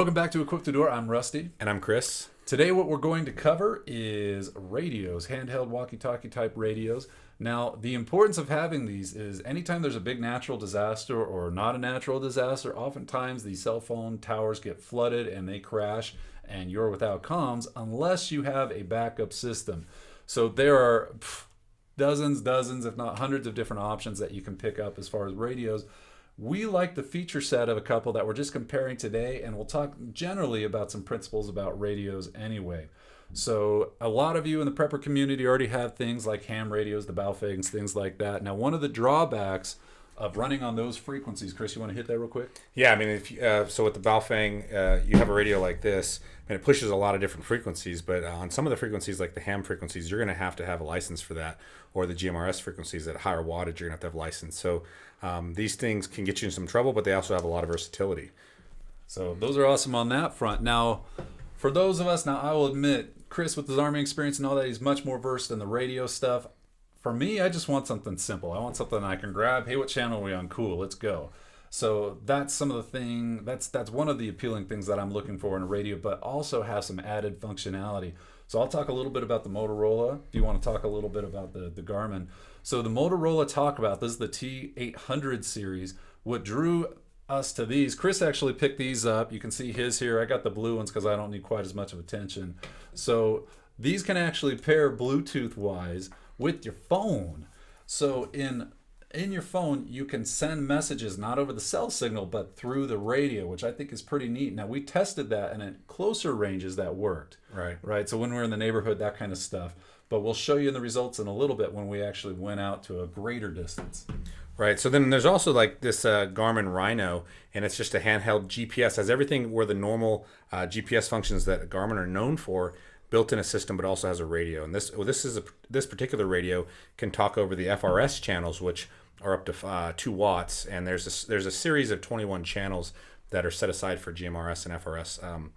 Welcome back to Equip the Door. I'm Rusty. And I'm Chris. Today what we're going to cover is radios, handheld walkie-talkie type radios. Now, the importance of having these is anytime there's a big natural disaster or not a natural disaster, oftentimes these cell phone towers get flooded and they crash and you're without comms unless you have a backup system. So there are dozens, if not hundreds of different options that you can pick up as far as radios. We like the feature set of a couple that we're just comparing today, and we'll talk generally about some principles about radios anyway. So a lot of you in the prepper community already have things like ham radios, the Baofengs, things like that. Now, one of the drawbacks of running on those frequencies, Chris, you want to hit that real quick? Yeah, I mean, so with the Baofeng, you have a radio like this, and it pushes a lot of different frequencies, but on some of the frequencies, like the ham frequencies, you're going to have a license for that, or the GMRS frequencies at higher wattage, you're going to have a license. So these things can get you in some trouble, but they also have a lot of versatility. So those are awesome on that front. Now, for those of us, I will admit, Chris, with his Army experience and all that, he's much more versed in the radio stuff. For me, I just want something simple. I want something I can grab. Hey, what channel are we on? Cool, let's go. So that's some of the thing. That's one of the appealing things that I'm looking for in a radio, but also have some added functionality. So I'll talk a little bit about the Motorola. If you want to talk a little bit about the Garmin. So the Motorola Talkabout, this is the T800 series. What drew us to these, Chris actually picked these up. You can see his here. I got the blue ones because I don't need quite as much of attention. So these can actually pair Bluetooth-wise with your phone. So in your phone, you can send messages not over the cell signal, but through the radio, which I think is pretty neat. Now, we tested that, and at closer ranges, that worked. Right. So when we're in the neighborhood, that kind of stuff. But we'll show you the results in a little bit when we actually went out to a greater distance. Right. So then there's also like this Garmin Rino, and it's just a handheld GPS. Has everything where the normal GPS functions that Garmin are known for built in a system, but also has a radio. And this particular radio can talk over the FRS channels, which are up to 2 watts. And there's a series of 21 channels that are set aside for GMRS and FRS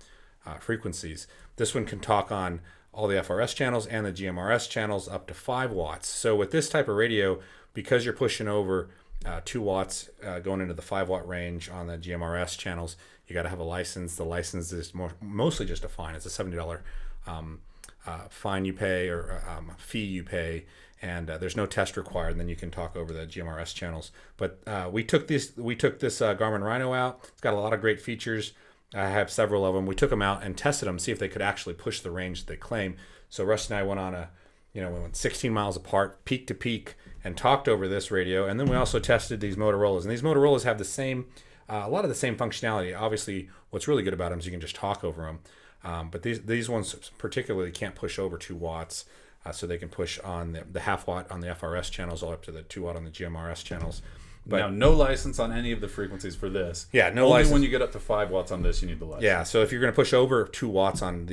frequencies. This one can talk on all the FRS channels and the GMRS channels up to 5 watts. So with this type of radio, because you're pushing over 2 watts going into the 5 watt range on the GMRS channels, you got to have a license. The license is mostly just a fine. It's a $70 fine you pay, or fee you pay, and there's no test required. And then you can talk over the GMRS channels. But we took this Garmin Rhino out. It's got a lot of great features. I have several of them. We took them out and tested them, see if they could actually push the range they claim. So Russ and I went on we went 16 miles apart, peak to peak, and talked over this radio. And then we also tested these Motorolas, and these Motorolas have the same, a lot of the same functionality. Obviously, what's really good about them is you can just talk over them. But these ones particularly can't push over 2 watts, so they can push on the half watt on the FRS channels all up to the 2 watt on the GMRS channels. But now, no license on any of the frequencies for this. Yeah, no Only license. when you get up to 5 watts on this, you need the license. Yeah, so if you're going to push over 2 watts on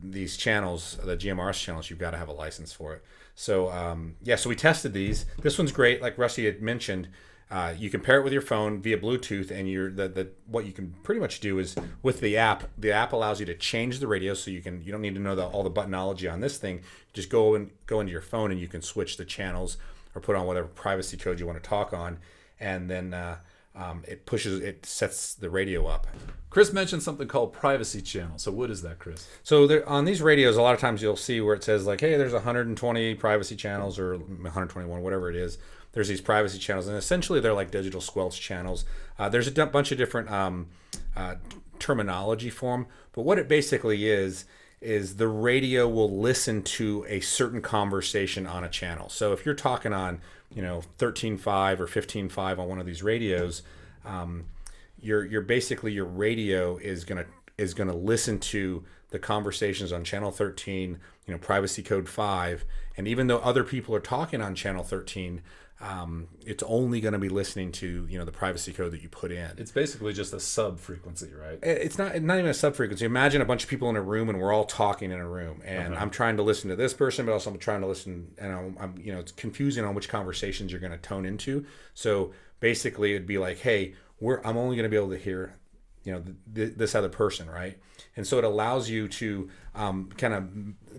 these channels, the GMRS channels, you've got to have a license for it. So so we tested these. This one's great, like Rusty had mentioned. You can pair it with your phone via Bluetooth, and what you can pretty much do is with the app. The app allows you to change the radio, so you don't need to know all the buttonology on this thing. Just go into your phone, and you can switch the channels or put on whatever privacy code you want to talk on, and then it sets the radio up. Chris mentioned something called privacy channel. So what is that, Chris? So on these radios, a lot of times you'll see where it says like, hey, there's 120 privacy channels or 121, whatever it is. There's these privacy channels, and essentially they're like digital squelch channels. There's a bunch of different terminology for them, but what it basically is the radio will listen to a certain conversation on a channel. So if you're talking on 13.5 or 15.5 on one of these radios, you're basically, your radio is gonna listen to the conversations on channel 13, privacy code 5, and even though other people are talking on channel 13, it's only going to be listening to the privacy code that you put in. It's basically just a sub frequency, right? It's not even a sub frequency. Imagine a bunch of people in a room, and we're all talking in a room, and I'm trying to listen to this person, but also I'm trying to listen, and I'm it's confusing on which conversations you're going to tone into. So basically, it'd be like, hey, I'm only going to be able to hear this other person, right? And so it allows you to kind of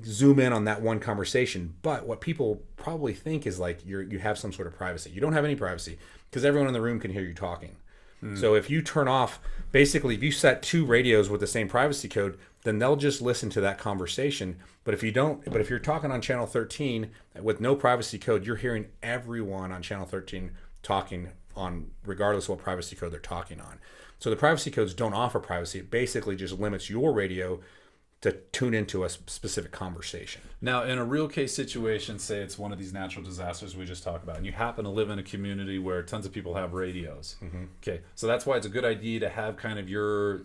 zoom in on that one conversation. But what people probably think is like you have some sort of privacy. You don't have any privacy because everyone in the room can hear you talking. So if you turn off, basically, if you set 2 radios with the same privacy code, then they'll just listen to that conversation. But if you don't, but if you're talking on channel 13 with no privacy code, you're hearing everyone on channel 13 talking on, regardless of what privacy code they're talking on. So the privacy codes don't offer privacy. It basically just limits your radio to tune into a specific conversation. Now, in a real case situation, say it's one of these natural disasters we just talked about, and you happen to live in a community where tons of people have radios. Okay, so that's why it's a good idea to have kind of your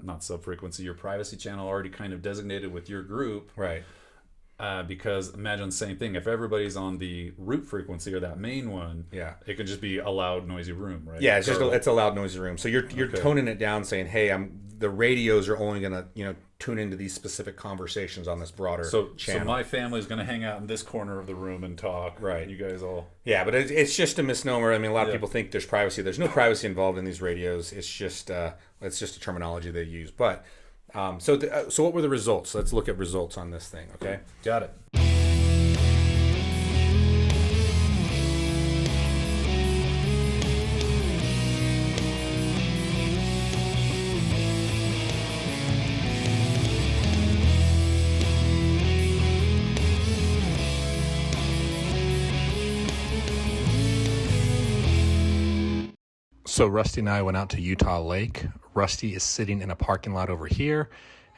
not sub-frequency, your privacy channel already kind of designated with your group. Right. Because imagine the same thing. If everybody's on the root frequency or that main one, it could just be a loud, noisy room, right? Yeah, it's a loud, noisy room. So you're toning it down, saying, "Hey, the radios are only gonna tune into these specific conversations on this broader channel." So my family's gonna hang out in this corner of the room and talk. Right. You guys all. Yeah, but it's just a misnomer. I mean, a lot of people think there's privacy. There's no privacy involved in these radios. It's just a terminology they use. But so what were the results? Let's look at results on this thing. Okay. Got it. So Rusty and I went out to Utah Lake. Rusty is sitting in a parking lot over here,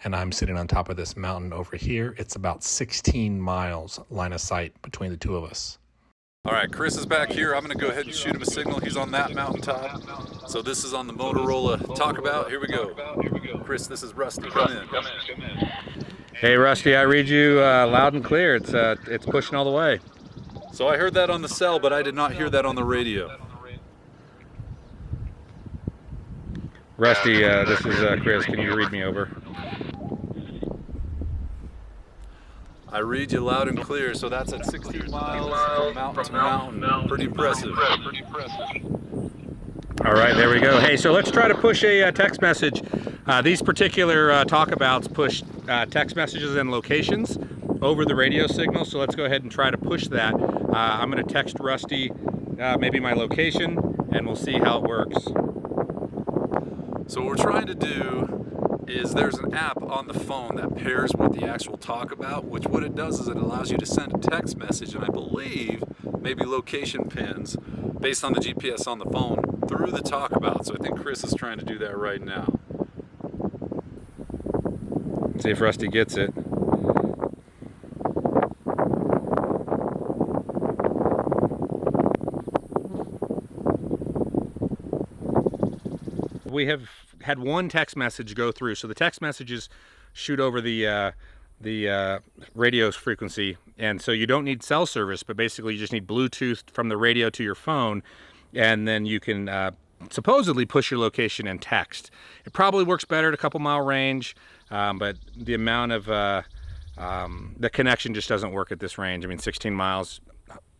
and I'm sitting on top of this mountain over here. It's about 16 miles line of sight between the two of us. All right, Chris is back here. I'm going to go ahead and shoot him a signal. He's on that mountaintop. So this is on the Motorola Talkabout. Here we go. Chris, this is Rusty. Come in. Hey, Rusty, I read you loud and clear. It's pushing all the way. So I heard that on the cell, but I did not hear that on the radio. Rusty, this is Chris. Can you read me over? I read you loud and clear, so that's at 16 miles from mountain to mountain. Pretty impressive. All right, there we go. Hey, so let's try to push a text message. These particular talkabouts push text messages and locations over the radio signal, so let's go ahead and try to push that. I'm going to text Rusty maybe my location, and we'll see how it works. So what we're trying to do is there's an app on the phone that pairs with the actual Talkabout, which what it does is it allows you to send a text message, and I believe maybe location pins based on the GPS on the phone through the Talkabout. So I think Chris is trying to do that right now. See if Rusty gets it. We have had one text message go through. So the text messages shoot over the radio's frequency, and so you don't need cell service, but basically you just need Bluetooth from the radio to your phone, and then you can supposedly push your location and text. It probably works better at a couple mile range, but the amount of the connection just doesn't work at this range. I mean, 16 miles.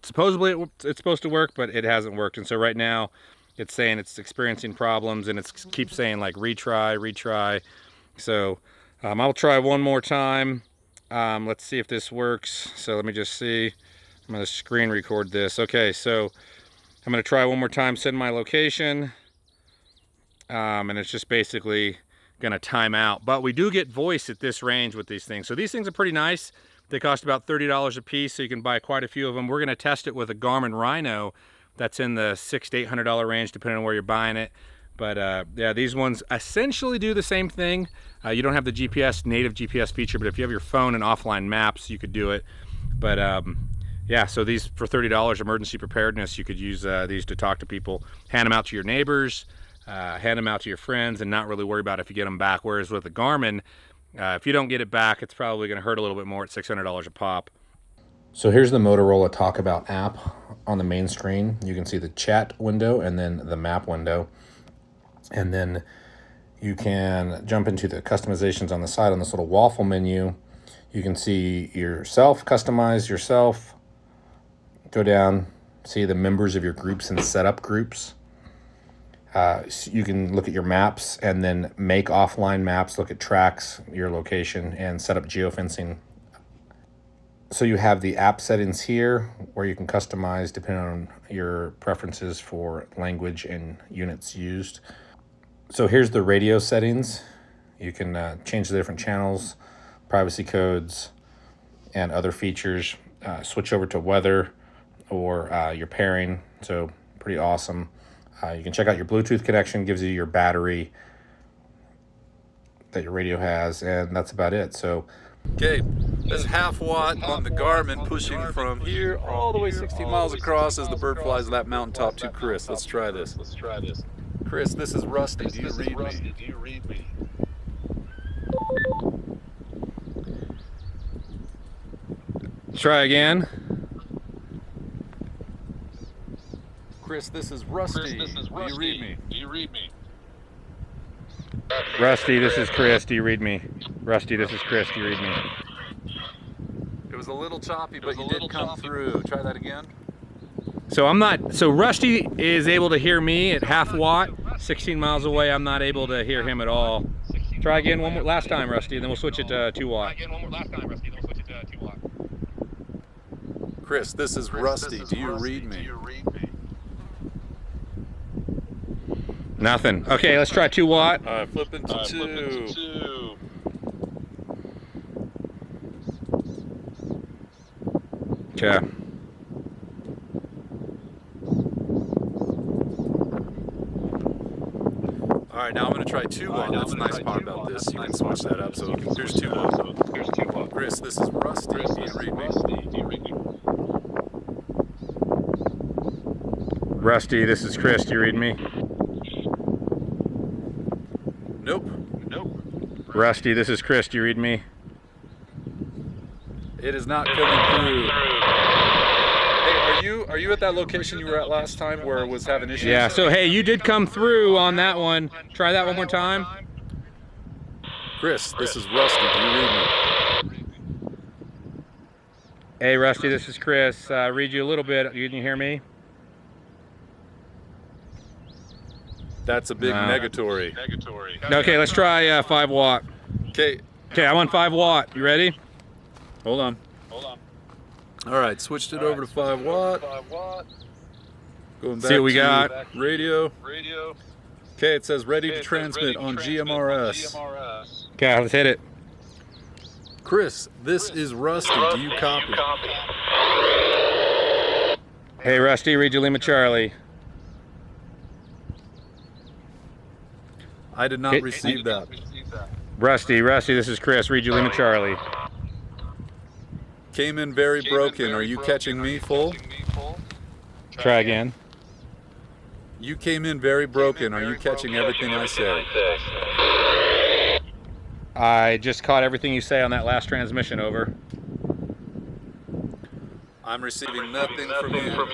Supposedly it's supposed to work, but it hasn't worked, and so right now it's saying it's experiencing problems, and it keeps saying like retry. So I'll try one more time. Let's see if this works. So let me just see. I'm going to screen record this. Okay, so I'm going to try one more time, send my location, and it's just basically going to time out. But we do get voice at this range with these things. So these things are pretty nice. They cost about $30 a piece, so you can buy quite a few of them. We're going to test it with a Garmin Rino that's in the $600 to $800 range, depending on where you're buying it. But yeah, these ones essentially do the same thing. You don't have the native GPS feature, but if you have your phone and offline maps, you could do it. But yeah, so these for $30, emergency preparedness, you could use these to talk to people, hand them out to your neighbors, hand them out to your friends, and not really worry about if you get them back. Whereas with the Garmin, if you don't get it back, it's probably going to hurt a little bit more at $600 a pop. So here's the Motorola Talkabout app on the main screen. You can see the chat window and then the map window. And then you can jump into the customizations on the side on this little waffle menu. You can see yourself, customize yourself. Go down, see the members of your groups and set up groups. You can look at your maps and then make offline maps, look at tracks, your location, and set up geofencing. So you have the app settings here where you can customize depending on your preferences for language and units used. So here's the radio settings. You can change the different channels, privacy codes, and other features. Switch over to weather or your pairing. So pretty awesome. You can check out your Bluetooth connection, gives you your battery that your radio has, and that's about it. So Okay, that's half watt on the Garmin, pushing from here all the way 16 miles across as the bird flies that mountaintop to Chris. Let's try this. Chris, this is Rusty. Do you read me? Try again. Chris, this is Rusty. Do you read me? Rusty, this is Chris. Do you read me? Rusty, this is Chris. Do you read me? It was a little choppy, but you did come through. Try that again. So Rusty is able to hear me at half watt, 16 miles away. I'm not able to hear him at all. Try again one more last time, Rusty, and then we'll switch it to 2 watt. Chris, this is Rusty. Do you read me? Nothing. Okay, let's try 2 watt. All right, flipping to 2. Okay. All right, now I'm going to try 2 watt. That's the nice part about this. You can switch that up. So here's 2 watt. Chris, this is Rusty. Do you read me? Rusty, this is Chris. Do you read me? Nope. Rusty, this is Chris. Do you read me? It is not coming through. Hey, are you at that location you were at last time where it was having issues? Yeah, so hey, you did come through on that one. Try that one more time. Chris, this is Rusty. Do you read me? Hey, Rusty, this is Chris. Read you a little bit. Can you hear me? That's a big negatory. Okay, let's try 5 watt. Okay, I'm on 5 watt. You ready? hold on. All right, switched it over to 5 watt. Going back See what we to got. radio. Okay, it says ready to transmit on GMRS. Okay, let's hit it. Chris, this is Rusty. Do you copy? Hey, Rusty, read you Lima Charlie. I did not receive that. Rusty, this is Chris. Read you Lima Charlie. Came in very broken. Are you catching me full? Try again. You came in very broken. Are you catching everything I say? I just caught everything you say on that last transmission, over. I'm receiving nothing from you.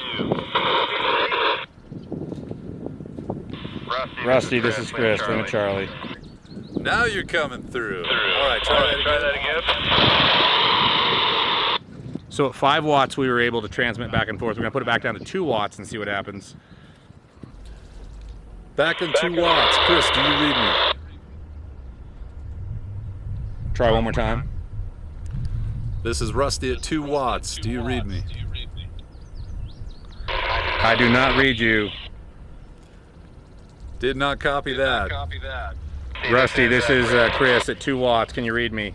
Rusty, this is Chris. Lima Charlie. Now you're coming through. All right, try that again. So at 5 watts, we were able to transmit back and forth. We're going to put it back down to 2 watts and see what happens. Back in 2 watts. Chris, do you read me? Try one more time. This is Rusty at 2 watts. Do you read me? I do not read you. Did not copy that. Rusty, this is Chris at 2 watts. Can you read me?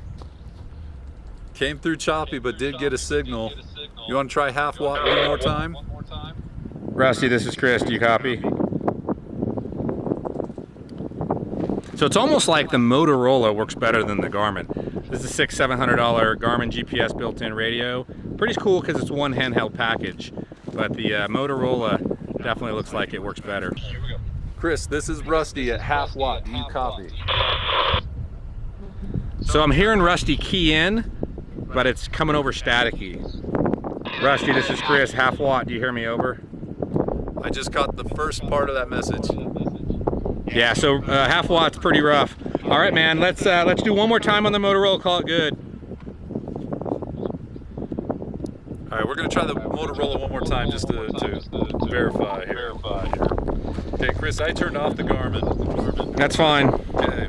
Came through choppy, but did get a signal. You want to try half watt one more time? Rusty, this is Chris. Do you copy? So it's almost like the Motorola works better than the Garmin. This is a $600-700 Garmin GPS built-in radio. Pretty cool because it's one handheld package, but the Motorola definitely looks like it works better. Chris, this is Rusty at half watt. Do you copy? So I'm hearing Rusty key in, but it's coming over staticky. Rusty, this is Chris, half watt. Do you hear me, over? I just caught the first part of that message. Yeah, so half watt's pretty rough. All right, man, let's do one more time on the Motorola, call it good. All right, we're gonna try the Motorola one more time just to verify here. Okay, Chris, I turned off the Garmin. That's fine. Okay.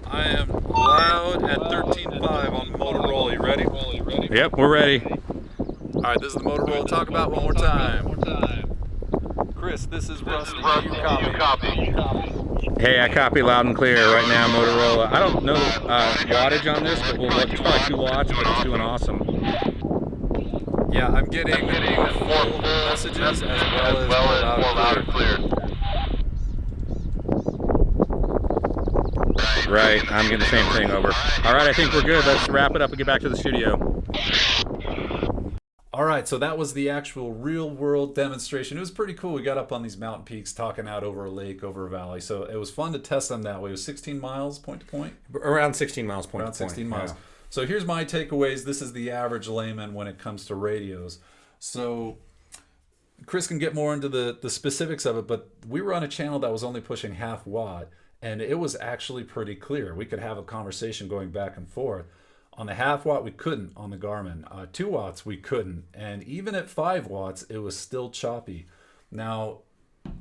I am loud at 13 5 on Motorola. You ready? Yep, we're ready. All right, this is the Motorola Talkabout one more time. Chris, this is Rusty. Do you copy? Hey, I copy loud and clear right now, Motorola. I don't know the wattage on this, but we'll look. It's probably 2 watts, but it's doing awesome. Yeah, I'm getting full messages as well as more loud and clear. Right, I'm getting the same thing over. All right, I think we're good. Let's wrap it up and get back to the studio. All right, so that was the actual real world demonstration. It was pretty cool. We got up on these mountain peaks talking out over a lake, over a valley. So it was fun to test them that way. It was 16 miles point to point. Around 16 miles point Around to point. 16 miles. Yeah. So here's my takeaways. This is the average layman when it comes to radios. So Chris can get more into the specifics of it, but we were on a channel that was only pushing half watt, and it was actually pretty clear. We could have a conversation going back and forth. On the half watt, we couldn't on the Garmin. 2 watts, we couldn't. And even at 5 watts, it was still choppy. Now,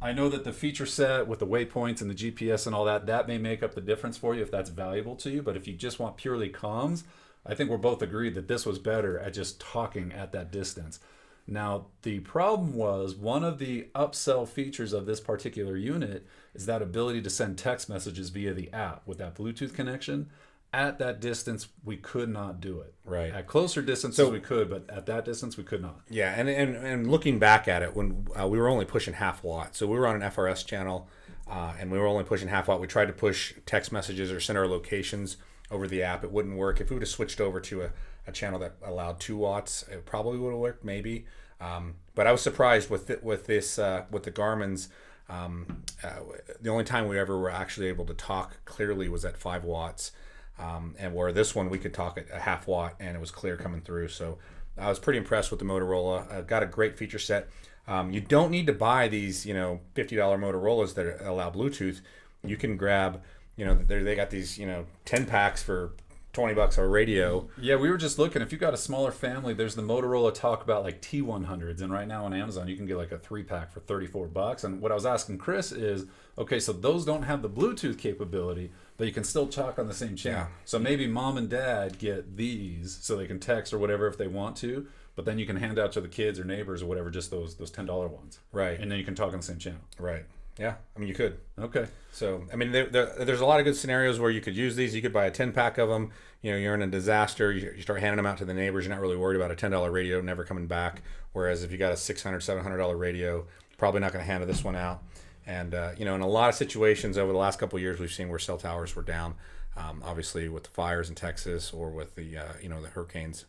I know that the feature set with the waypoints and the GPS and all that, that may make up the difference for you if that's valuable to you. But if you just want purely comms, I think we're both agreed that this was better at just talking at that distance. Now, the problem was one of the upsell features of this particular unit is that ability to send text messages via the app with that Bluetooth connection. At that distance, we could not do it. Right. At closer distances, we could, but at that distance, we could not. Yeah, and looking back at it, when we were only pushing half watt, so we were on an FRS channel, and we were only pushing half watt. We tried to push text messages or send our locations over the app. It wouldn't work. If we would have switched over to a channel that allowed 2 watts, it probably would have worked, maybe. But I was surprised with the Garmin's. The only time we ever were actually able to talk clearly was at 5 watts. And where this one we could talk at a half watt and it was clear coming through. So I was pretty impressed with the Motorola. Got a great feature set. You don't need to buy these, $50 Motorola's that allow Bluetooth. You can grab, they got these, 10 packs for $20 a radio. Yeah, we were just looking. If you got a smaller family, there's the Motorola Talkabout like T100s, and right now on Amazon you can get like a 3-pack for $34. And what I was asking Chris is, okay, so those don't have the Bluetooth capability, but you can still talk on the same channel. Yeah. So maybe mom and dad get these so they can text or whatever if they want to, but then you can hand out to the kids or neighbors or whatever just those $10 ones. Right. And then you can talk on the same channel. Right. Yeah. I mean, you could. Okay. So, I mean, there's a lot of good scenarios where you could use these. You could buy a 10-pack of them. You're in a disaster. You start handing them out to the neighbors. You're not really worried about a $10 radio never coming back. Whereas if you got a $600, $700 radio, probably not going to hand this one out. And, in a lot of situations over the last couple of years, we've seen where cell towers were down, obviously with the fires in Texas or with the, the hurricanes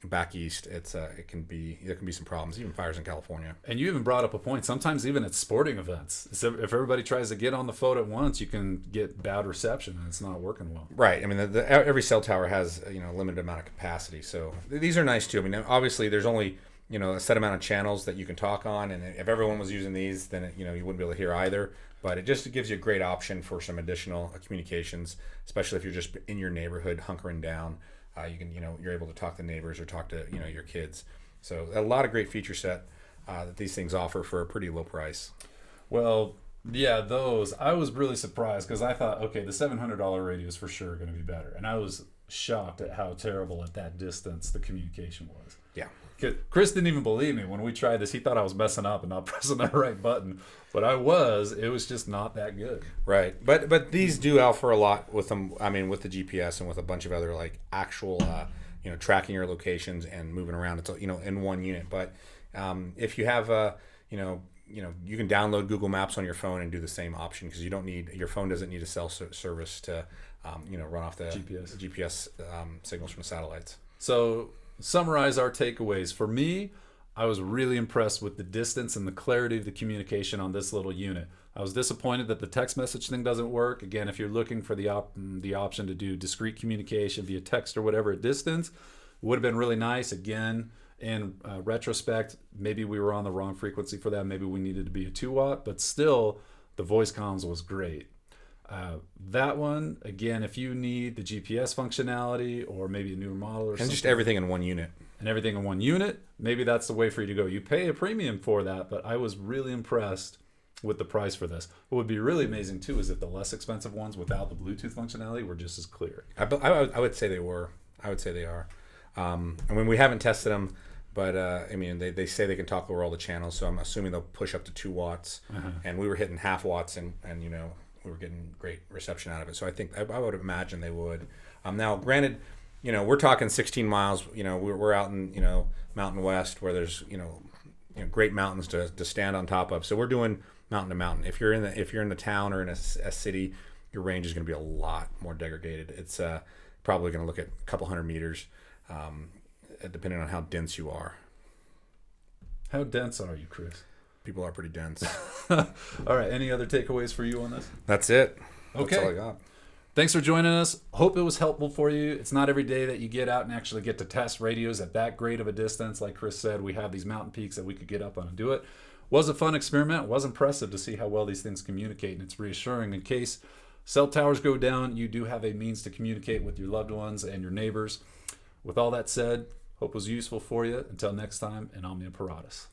back east. There can be some problems, even fires in California. And you even brought up a point. Sometimes even at sporting events, if everybody tries to get on the phone at once, you can get bad reception and it's not working well. Right. I mean, every cell tower has a limited amount of capacity. So these are nice too. I mean, obviously there's only a set amount of channels that you can talk on, and if everyone was using these, then you wouldn't be able to hear either. But it gives you a great option for some additional communications, especially if you're just in your neighborhood hunkering down. You can you're able to talk to neighbors or talk to your kids. So a lot of great feature set that these things offer for a pretty low price. Well, yeah, those I was really surprised because I thought, okay, the $700 radio is for sure going to be better, and I was shocked at how terrible at that distance the communication was. Yeah. Chris didn't even believe me when we tried this. He thought I was messing up and not pressing the right button, but I was. It was just not that good. Right, but these do offer a lot with them. I mean, with the GPS and with a bunch of other like actual, tracking your locations and moving around. It's in one unit. But if you have you can download Google Maps on your phone and do the same option because your phone doesn't need a cell service to run off the GPS signals from satellites. So summarize our takeaways. For me, I was really impressed with the distance and the clarity of the communication on this little unit. I was disappointed that the text message thing doesn't work. Again, if you're looking for the option to do discrete communication via text or whatever at distance, it would have been really nice. Again, in retrospect, maybe we were on the wrong frequency for that. Maybe we needed to be a 2 watt, but still the voice comms was great. That one, again, if you need the GPS functionality or maybe a newer model or something. And just everything in one unit. And everything in one unit, maybe that's the way for you to go. You pay a premium for that, but I was really impressed with the price for this. What would be really amazing too is if the less expensive ones without the Bluetooth functionality were just as clear. I would say they were. I would say they are. I mean, we haven't tested them, but I mean, they say they can talk over all the channels, so I'm assuming they'll push up to 2 watts. And we were hitting half watts, and you know, we were getting great reception out of it. So I think I would imagine they would. Now, granted, you know, we're talking 16 miles. You know, we're out in, you know, Mountain West where there's you know great mountains to stand on top of. So we're doing mountain to mountain. If you're in the town or in a city, your range is going to be a lot more degraded. It's probably going to look at a couple hundred meters, depending on how dense you are. How dense are you, Chris? People are pretty dense. All right. Any other takeaways for you on this? That's it. Okay. That's all I got. Thanks for joining us. Hope it was helpful for you. It's not every day that you get out and actually get to test radios at that great of a distance. Like Chris said, we have these mountain peaks that we could get up on and do it. Was a fun experiment. Was impressive to see how well these things communicate, and it's reassuring in case cell towers go down, you do have a means to communicate with your loved ones and your neighbors. With all that said, hope it was useful for you. Until next time, and OMNIA PARATUS.